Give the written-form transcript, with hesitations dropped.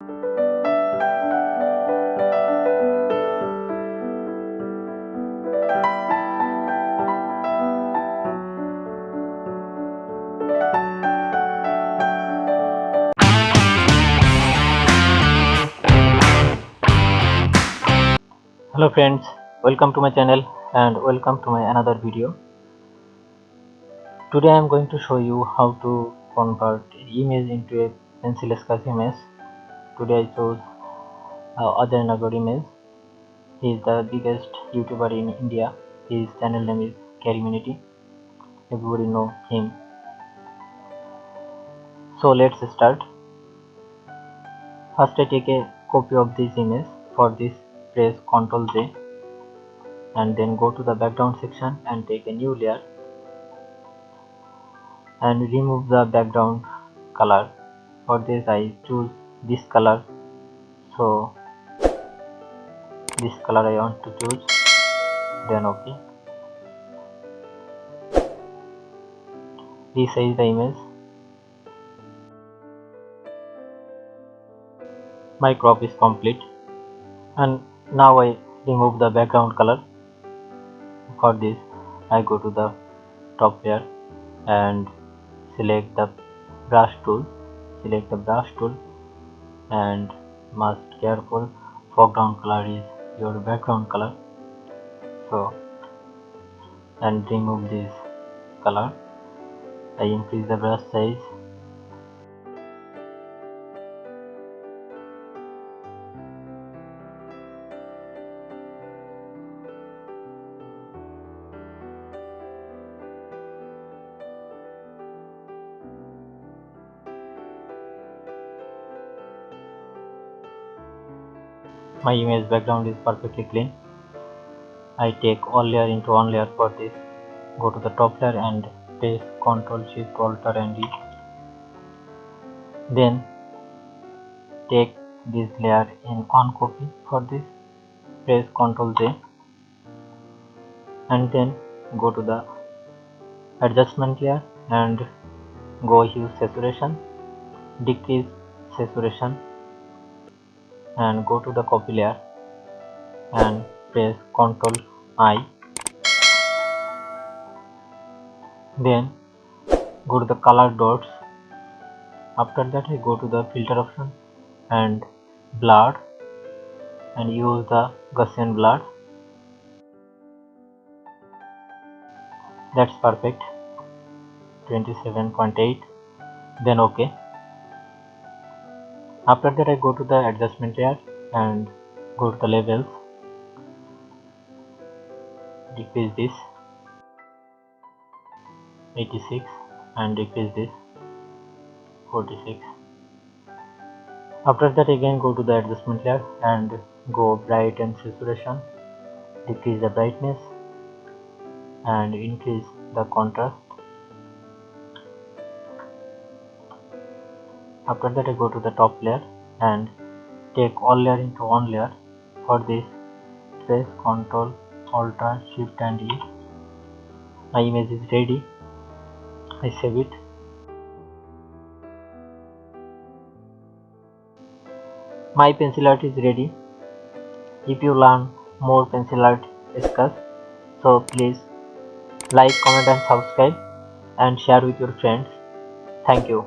Hello friends, welcome to my channel and welcome to my another video. Today I am going to show you how to convert image into a pencil sketch image. Today I chose Ajey Nagar image. He is the biggest YouTuber in India. His channel name is Carryminati. Everybody know him. So let's start. First I take a copy of this image. For this press Ctrl J and then go to the background section and take a new layer and remove the background color. For this I choose this color, so this color I want to choose, then OK. Resize the image. My crop is complete and now I remove the background color. For this I go to the top layer and select the brush tool. Select the brush tool and must careful, foreground color is your background color, so and remove this color. I increase the brush size. My image background is perfectly clean. I take all layer into one layer. For this go to the top layer and press Ctrl Shift Alt and E. Then take this layer in one copy. For this press Ctrl J and then go to the adjustment layer and go hue saturation, decrease saturation and go to the copy layer and press Ctrl I. Then go to the color dots. After that I go to the filter option and blur and use the Gaussian blur. That's perfect, 27.8. Then OK. After that I go to the adjustment layer and go to the levels, decrease this 86 and decrease this 46. After that again go to the adjustment layer and go bright and saturation, decrease the brightness and increase the contrast. After that I go to the top layer and take all layer into one layer. For this press Ctrl Alt Shift and E. My image is ready. I save it. My pencil art is ready. If you learn more pencil art sketches, so please like, comment and subscribe and share with your friends. Thank you.